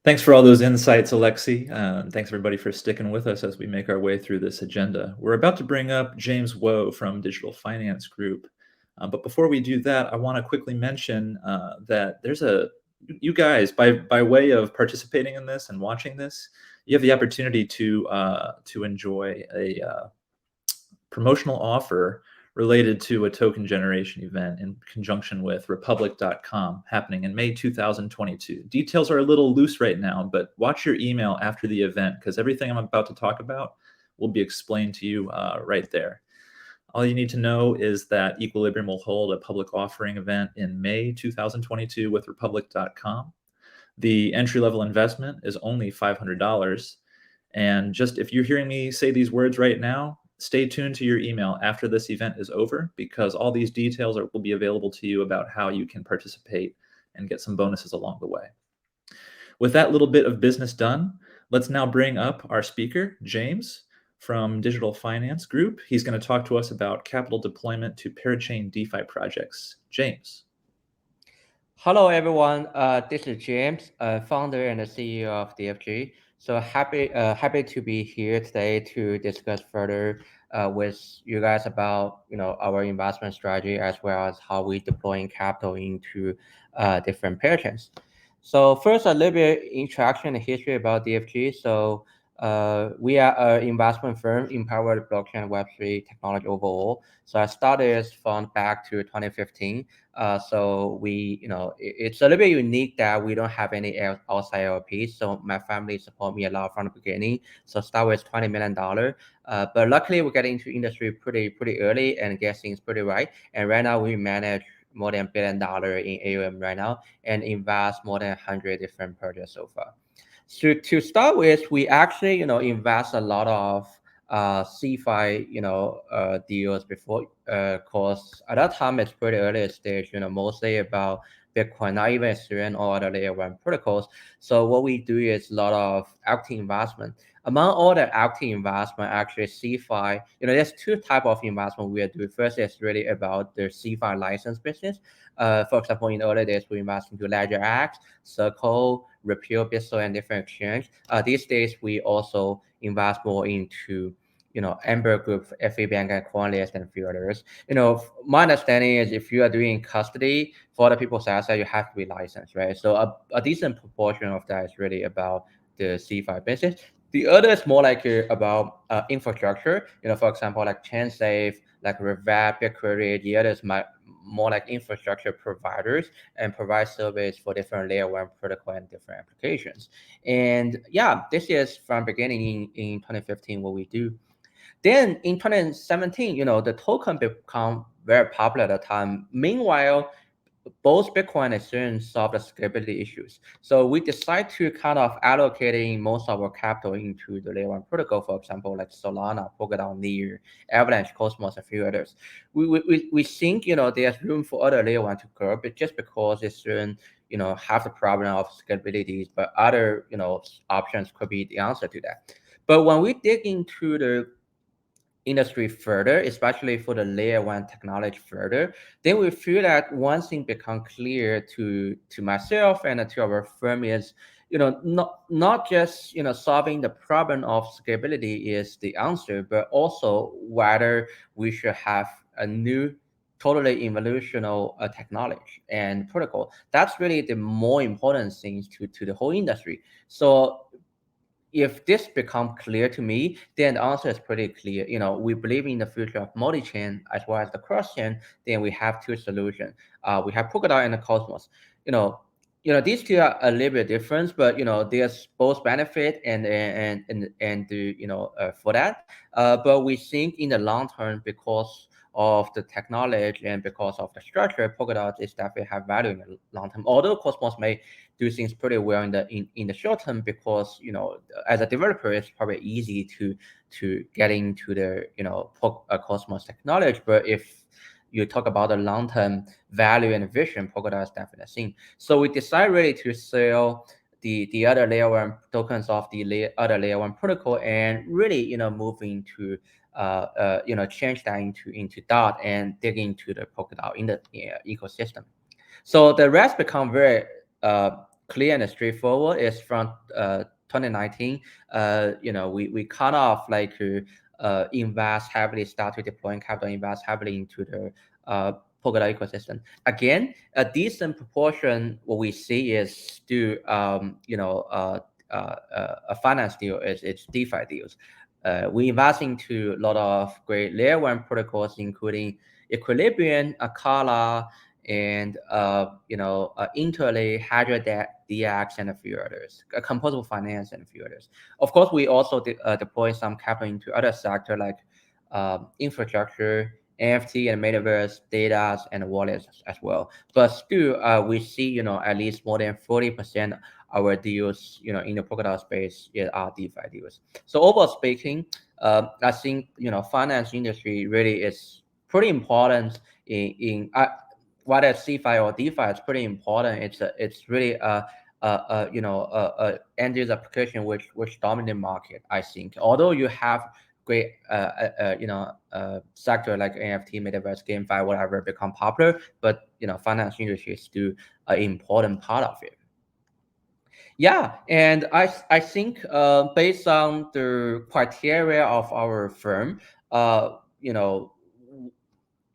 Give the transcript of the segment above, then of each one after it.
Thanks for all those insights, Alexi. Thanks everybody for sticking with us as we make our way through this agenda. We're about to bring up James Woe from Digital Finance Group. But before we do that, I want to quickly mention that you guys, by way of participating in this and watching this, you have the opportunity to enjoy a promotional offer related to a token generation event in conjunction with Republic.com happening in May 2022. Details are a little loose right now, but watch your email after the event because everything I'm about to talk about will be explained to you right there. All you need to know is that Equilibrium will hold a public offering event in May 2022 with Republic.com. The entry-level investment is only $500. And just if you're hearing me say these words right now, stay tuned to your email after this event is over because all these details will be available to you about how you can participate and get some bonuses along the way. With that little bit of business done, let's now bring up our speaker, James, from Digital Finance Group. He's going to talk to us about capital deployment to parachain DeFi projects. James. Hello, everyone. This is James, founder and CEO of DFG. So happy to be here today to discuss further with you guys about our investment strategy as well as how we deploying capital into different parachains. So first, a little bit introduction and history about DFG. So we are an investment firm empowered blockchain Web3 technology overall. So I started as fund back to 2015. So it's a little bit unique that we don't have any outside LPs. So my family support me a lot from the beginning. So start with $20 million. But luckily we get into industry pretty early and get things pretty right. And right now we manage more than $1 billion in AUM right now and invest more than 100 different projects so far. So to start with, we actually invest a lot of CeFi deals before, cause at that time it's pretty early stage, mostly about Bitcoin, not even Ethereum or other layer one protocols. So what we do is a lot of equity investment. Among all the equity investment, actually CeFi, there's two type of investment we are doing. First is really about the CeFi license business. For example, in early days, we invest into Ledger X, Circle, Repeal, Bissell, and different exchange. These days, we also invest more into Amber Group, FA Bank, and CoinList, and a few others. My understanding is if you are doing custody for other people's assets, you have to be licensed, right? So a decent proportion of that is really about the CeFi business. The other is more like about infrastructure. For example, like ChainSafe, like Revap, BigQuery. The others might more like infrastructure providers and provide service for different layer one protocol and different applications. And yeah, this is from beginning in 2015 what we do. Then in 2017, the token become very popular at the time. Meanwhile, both Bitcoin and Ethereum solve the scalability issues. So we decide to kind of allocating most of our capital into the layer one protocol, for example, like Solana, Polkadot, Near, Avalanche, Cosmos, a few others. We think, there's room for other layer one to grow, but just because Ethereum, have the problem of scalability, but other, options could be the answer to that. But when we dig into the industry further, especially for the layer one technology further, then we feel that one thing become clear to myself and to our firm is, not just solving the problem of scalability is the answer, but also whether we should have a new totally evolutionary technology and protocol. That's really the more important things to the whole industry. So if this become clear to me, then the answer is pretty clear. We believe in the future of multi-chain as well as the cross-chain. Then we have two solutions. We have Polkadot and the Cosmos. These two are a little bit different, but there's both benefit and for that. But we think in the long term, because of the technology and because of the structure, Polkadot is definitely have value in the long term. Although Cosmos may do things pretty well in the short term, because as a developer, it's probably easy to get into the Cosmos technology. But if you talk about the long term value and vision, Polkadot is definitely a thing. So we decide really to sell the other layer one tokens of the other layer one protocol and really move into change that into DOT and dig into the Polkadot in the ecosystem. So the rest become very clear and straightforward is from 2019. We kind of like invest heavily, started deploying capital, invest heavily into the Polkadot ecosystem. Again, a decent proportion what we see is still a finance deal, it's DeFi deals. We invest into a lot of great layer one protocols, including Equilibrium, Akala, and Interlay, Hydra DX, and a few others, Composable Finance, and a few others. Of course, we also deploy some capital into other sectors like infrastructure, NFT, and metaverse, data, and wallets as well. But still, we see at least more than 40% our deals in the Polkadot space are DeFi deals. So overall speaking, I think finance industry really is pretty important in whether it's CeFi or DeFi. It's pretty important. It's really end user application which dominant market. I think although you have great sector like NFT, metaverse, GameFi, whatever become popular, but finance industry is still an important part of it. Yeah, and I think based on the criteria of our firm,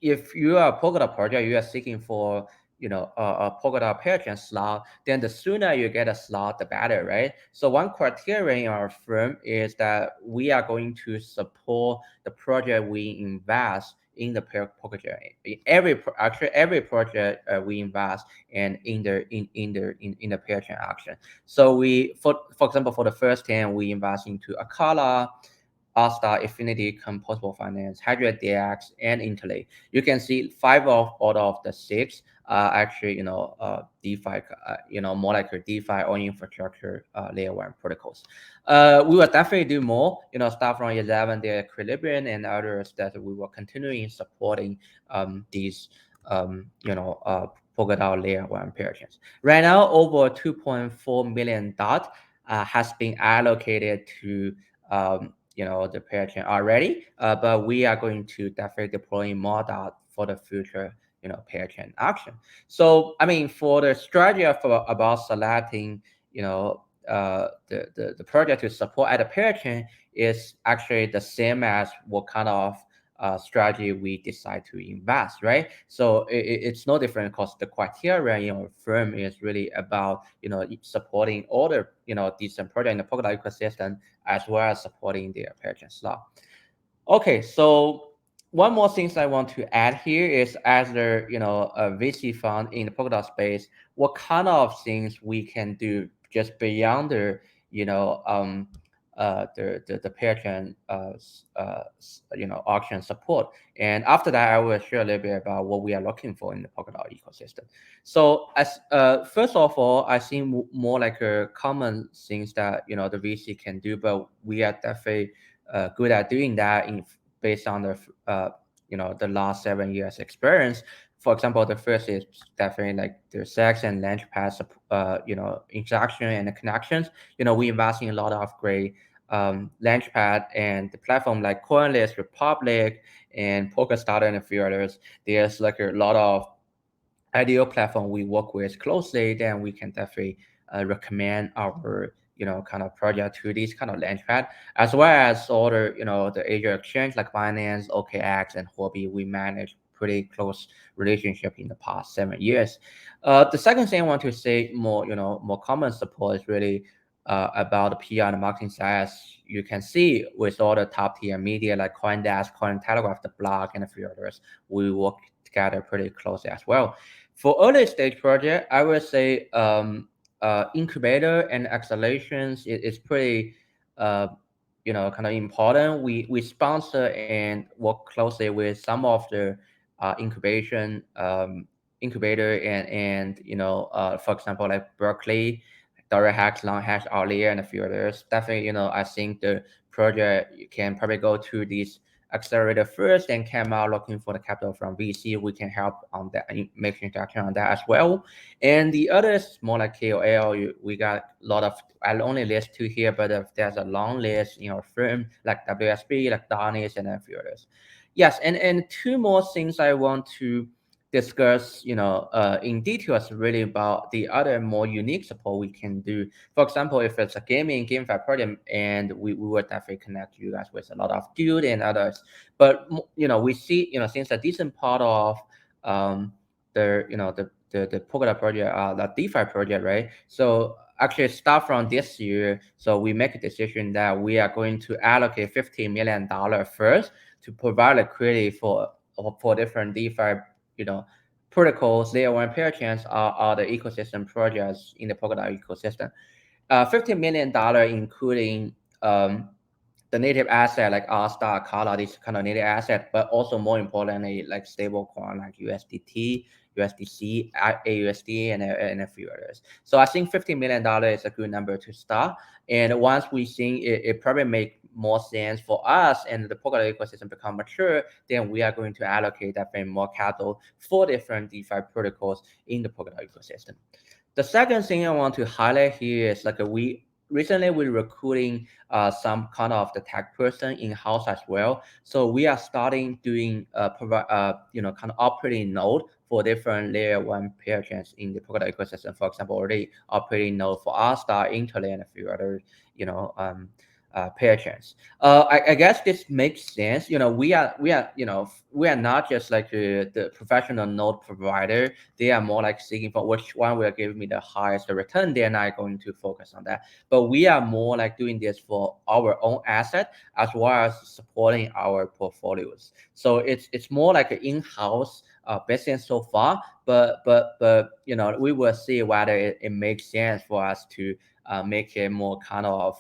if you are a Polkadot project, you are seeking for a Polkadot parachain slot, then the sooner you get a slot, the better, right? So one criteria in our firm is that we are going to support the project we invest in the Polkadot. Every project we invest in the parachain action. So for example, for the first 10, we invest into Akala, All-Star, Affinity, Composable Finance, Hydra DX, and Interlay. You can see 5 out of the 6 are actually DeFi, more like a DeFi or infrastructure layer 1 protocols. We will definitely do more, start from 11, the Equilibrium and others that we will continue supporting these Polkadot layer 1 parachains. Right now, over 2.4 million DOT has been allocated to the parachain already, but we are going to definitely deploy more DOT for the future parachain action. So I mean, for the strategy about selecting the project to support at the parachain is actually the same as what kind of strategy we decide to invest, right? So it's no different because the criteria in our firm is really about supporting all the decent project in the Polkadot ecosystem as well as supporting their parachain slot. Okay, so one more thing I want to add here is as a a VC fund in the Polkadot space, what kind of things we can do just beyond the the parachain auction support. And after that, I will share a little bit about what we are looking for in the Polkadot ecosystem. So as first of all, I think more like a common things that the VC can do, but we are definitely good at doing that based on the the last 7 years experience. For example, the first is definitely like the SEX and Launchpad, interaction and connections. We invest in a lot of great Launchpad and the platform like CoinList, Republic, and Polkadot and a few others. There's like a lot of ideal platform we work with closely. Then we can definitely recommend our kind of project to these kind of Launchpad, as well as all the Asia exchange like Binance, OKX, and Huobi. We manage pretty close relationship in the past 7 years. The second thing I want to say more common support is really about the PR and marketing side. As you can see with all the top tier media like CoinDesk, Cointelegraph, The Block, and a few others, we work together pretty closely as well. For early stage project, I would say incubator and accelerations is pretty kind of important. We sponsor and work closely with some of the incubation incubator and for example like Berkeley, Direct Hacks, Long Hash, Outlier, and a few others. Definitely, I think the project you can probably go to these accelerator first and come out looking for the capital from VC. We can help on that, make introduction on that as well. And the others more like KOL. We got a lot of, I'll only list 2 here, but if there's a long list in our firm like WSB, like Donis, and a few others. Yes, and 2 more things I want to discuss, in details really about the other more unique support we can do. For example, if it's a GameFi project, and we will definitely connect you guys with a lot of Dude and others. But we see, since a decent part of the Polkadot project, the DeFi project, right? So actually start from this year, so we make a decision that we are going to allocate $50 million first to provide liquidity for different DeFi, protocols, layer one parachains are the ecosystem projects in the Polkadot ecosystem. $50 million including the native asset like R-Star, Kala, this kind of native asset, but also more importantly, like stablecoin like USDT, USDC, AUSD, and a few others. So I think $50 million is a good number to start. And once we think it probably make more sense for us and the Polkadot ecosystem become mature, then we are going to allocate definitely more capital for different DeFi protocols in the Polkadot ecosystem. The second thing I want to highlight here is like recently we're recruiting some kind of the tech person in house as well. So we are starting doing kind of operating node for different layer one parachains in the Polkadot ecosystem. For example, already operating node for R-Star, Interlay, and a few other parachains. I guess this makes sense. We are not just like the professional node provider. They are more like seeking for which one will give me the highest return. They're not going to focus on that. But we are more like doing this for our own asset as well as supporting our portfolios. So it's more like an in-house business so far. But we will see whether it makes sense for us to make it more kind of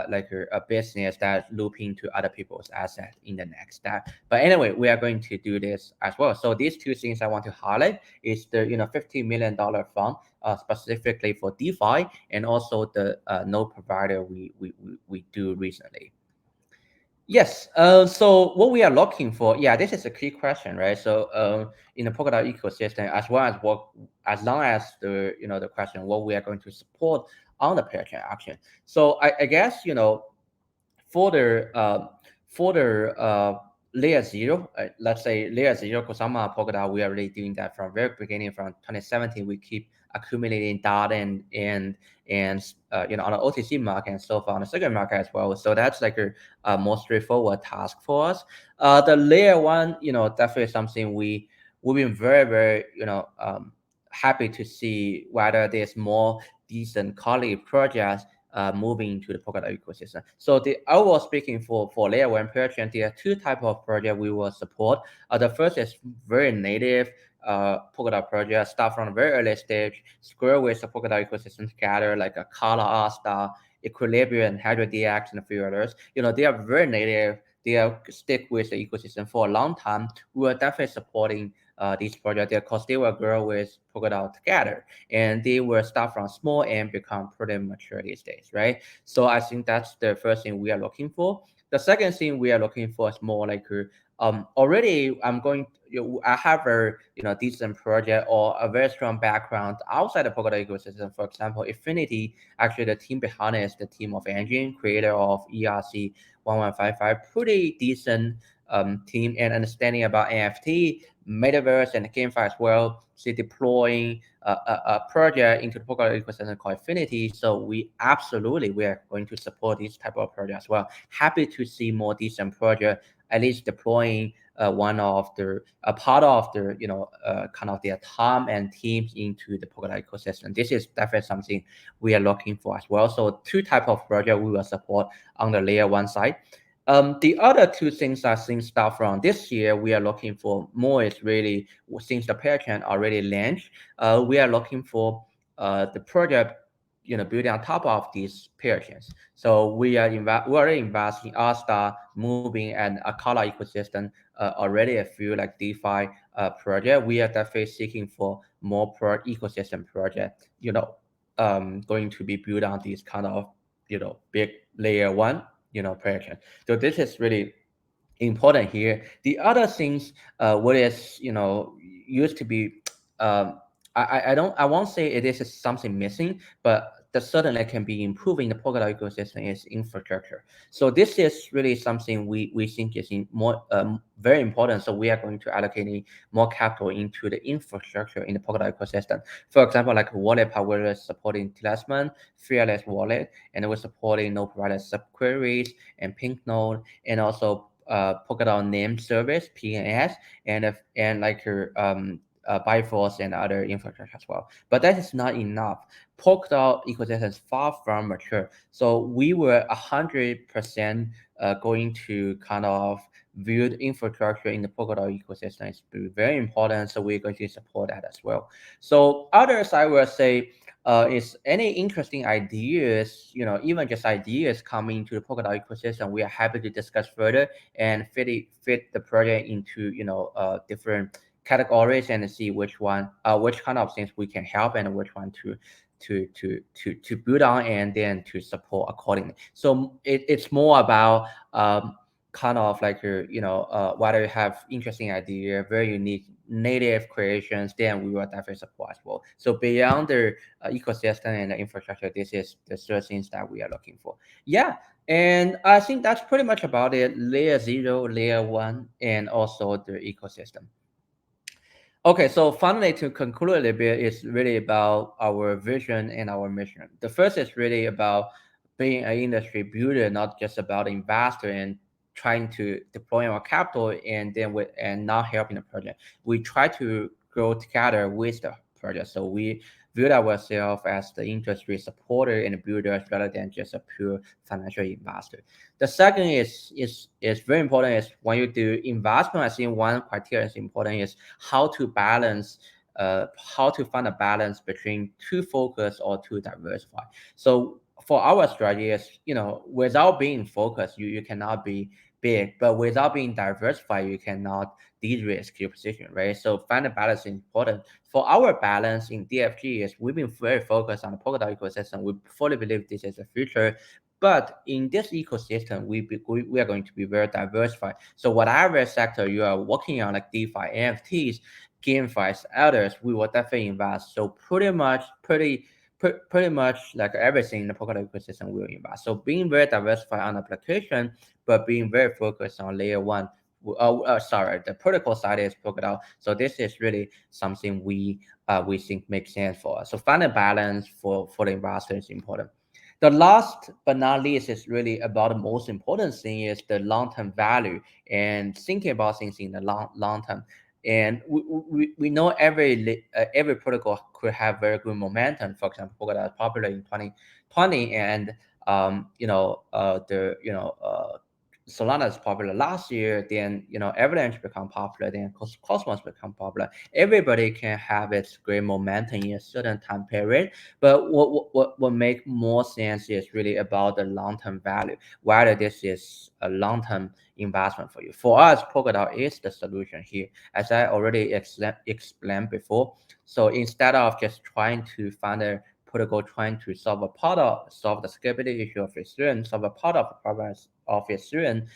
like a business that loop into other people's assets in the next step. But anyway, we are going to do this as well. So these two things I want to highlight is the $50 million fund specifically for DeFi, and also the node provider we do recently. Yes. So what we are looking for, this is a key question, right? So in the Polkadot ecosystem, as long as the question what we are going to support on the parachain action. So I guess for the layer zero, let's say layer zero Kusama Polkadot, we are really doing that from very beginning. From 2017, we keep accumulating data and on the OTC market and so far on the second market as well. So that's like a more straightforward task for us. The layer one, definitely something we've been very happy to see whether there's more decent quality projects moving to the Polkadot ecosystem. So overall speaking, for layer one parachain, there are two types of project we will support. The first is very native Polkadot project, start from a very early stage, square with the Polkadot ecosystem together, like a Kala, R-Star, Equilibrium, HydroDX, and a few others. They are very native. They are stick with the ecosystem for a long time. We are definitely supporting these projects because they will grow with Polkadot together, and they will start from small and become pretty mature these days, right? So I think that's the first thing we are looking for. The second thing we are looking for is more like already I have a decent project or a very strong background outside the Polkadot ecosystem. For example, Affinity, actually the team behind it is the team of Engine, creator of ERC 1155, pretty decent team and understanding about NFT, metaverse, and GameFi as well. So deploying a project into the Polkadot ecosystem called Affinity. So we are going to support this type of project as well. Happy to see more decent project at least deploying a part of the kind of their time and teams into the Polkadot ecosystem. This is definitely something we are looking for as well. So two type of project we will support on the layer one side. The other two things I think start from this year we are looking for more is really, since the parachain already launched, we are looking for the project building on top of these parachains. So we are already investing R-Star, moving, and Akala ecosystem already a few like DeFi project. We are definitely seeking for more ecosystem project, going to be built on these kind of big layer one parachain. So this is really important here. The other things what is used to be I won't say it is something missing, but that certainly can be improving the Polkadot ecosystem is infrastructure. So this is really something we think is very important. So we are going to allocate more capital into the infrastructure in the Polkadot ecosystem. For example, like wallet power is supporting Talisman, Fearless Wallet, and we're supporting node provider subqueries and Pink Node, and also Polkadot name service (PNS) and like your Bifrost and other infrastructure as well. But that is not enough. Polkadot ecosystem is far from mature. So we were 100% going to kind of build infrastructure in the Polkadot ecosystem is very important. So we're going to support that as well. So others, I will say, is any interesting ideas, even just ideas coming to the Polkadot ecosystem, we are happy to discuss further and fit the project into, different categories and see which kind of things we can help and which one to build on and then to support accordingly. So it's more about kind of like whether you have interesting idea, very unique native creations, then we will definitely support as well. So beyond the ecosystem and the infrastructure, this is the third things that we are looking for. Yeah. And I think that's pretty much about it. Layer 0, layer 1, and also the ecosystem. Okay, so finally, to conclude a little bit, it's really about our vision and our mission. The first is really about being an industry builder, not just about investor and trying to deploy our capital and not helping the project. We try to grow together with the project. So we build ourselves as the industry supporter and builder rather than just a pure financial investor. The second is very important is when you do investment, I think one criteria is important is how to balance how to find a balance between too focused or too diversified. So for our strategy is, without being focused, you cannot be big, but without being diversified, you cannot de-risk your position, right? So find a balance is important. For our balance in DFG is we've been very focused on the Polkadot ecosystem. We fully believe this is the future. But in this ecosystem, we are going to be very diversified. So whatever sector you are working on, like DeFi, NFTs, GameFi, others, we will definitely invest. So pretty much like everything in the Polkadot ecosystem we will invest. So being very diversified on application, but being very focused on layer 1. The protocol side is Polkadot. So this is really something we think makes sense for us. So find a balance for the investor is important. The last but not least is really about the most important thing is the long-term value and thinking about things in the long term. And we know every protocol could have very good momentum. For example, Polkadot is popular in 2020, and Solana is popular last year. Then Avalanche become popular. Then Cosmos become popular. Everybody can have its great momentum in a certain time period. But what make more sense is really about the long term value. Whether this is a long term investment for you. For us, Polkadot is the solution here, as I already explained before. So instead of just trying to find a protocol trying to solve the scalability issue of Ethereum, solve a part of the problem of Ethereum,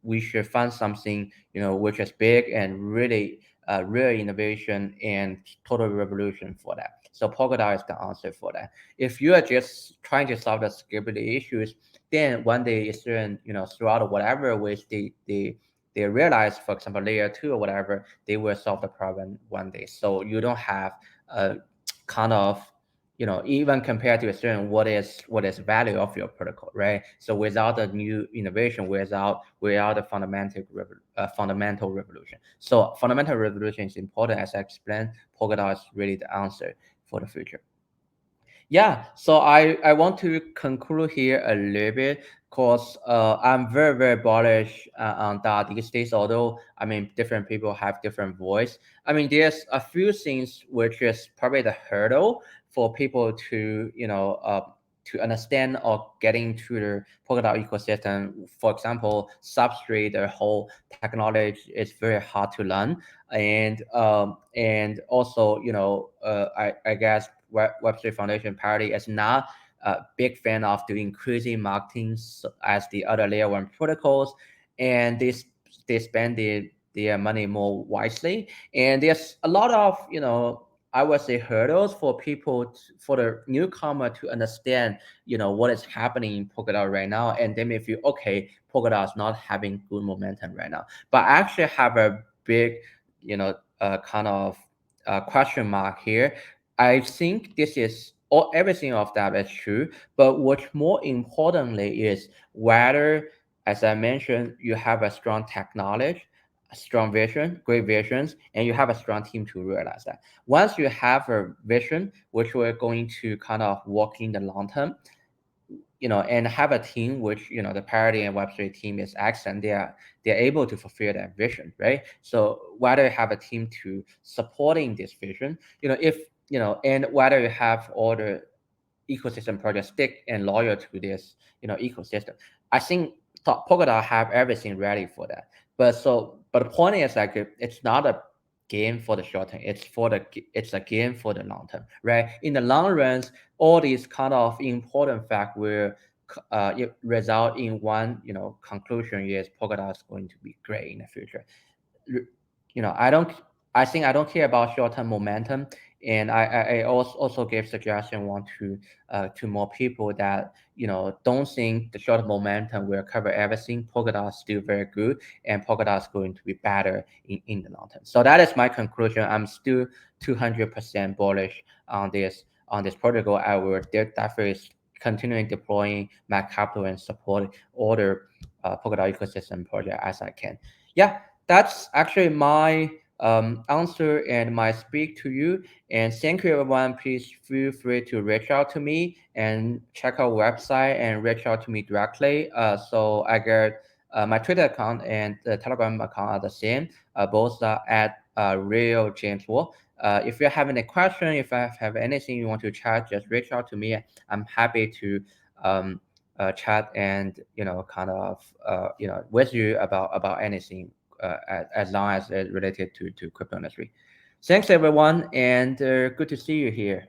we should find something which is big and really real innovation and total revolution for that. So Polkadot is the answer for that. If you are just trying to solve the scalability issues, then one day Ethereum, throughout whatever ways they realize, for example, layer 2 or whatever, they will solve the problem one day. So you don't have a kind of even compared to Ethereum, what is value of your protocol, right? So without the new innovation, without the fundamental revolution. So fundamental revolution is important. As I explained, Polkadot is really the answer for the future. Yeah, so I want to conclude here a little bit because I'm very, very bullish on that these days, although, different people have different voice. There's a few things which is probably the hurdle for people to, to understand or getting to the Polkadot ecosystem. For example, substrate, the whole technology is very hard to learn. And also, I guess Web3 Foundation Parity is not a big fan of doing crazy marketing as the other layer 1 protocols, and they spend their money more wisely. And there's a lot of I would say hurdles for people for the newcomer to understand, what is happening in Polkadot right now, and they may feel okay, Polkadot is not having good momentum right now, but actually have a big, kind of question mark here. I think this is all everything of that is true, but what more importantly is whether, as I mentioned, you have a strong tech knowledge, a strong vision, great visions, and you have a strong team to realize that. Once you have a vision, which we're going to kind of work in the long term, and have a team which, the Parity and Web3 team is excellent. They're able to fulfill that vision, right? So whether you have a team to supporting this vision, if and whether you have all the ecosystem projects stick and loyal to this, ecosystem, I think Polkadot have everything ready for that. But the point is like it's not a game for the short term. It's a game for the long term, right? In the long run, all these kind of important fact will result in one, conclusion is Polkadot is going to be great in the future. I think I don't care about short-term momentum, and I also give suggestion one to more people that don't think the short momentum will cover everything. Polkadot is still very good, and Polkadot is going to be better in the long term. So that is my conclusion. I'm still 200% bullish on this protocol. I will definitely continuing deploying my capital and support all the Polkadot ecosystem project as I can. Yeah, that's actually my answer and my speak to you. And thank you, everyone. Please feel free to reach out to me and check our website and reach out to me directly. So I get my Twitter account and the Telegram account are the same. Both are at Real James Wall. If you have any question, if I have anything you want to chat, just reach out to me. I'm happy to chat and kind of with you about anything as long as it's related to crypto industry. Thanks everyone, and good to see you here.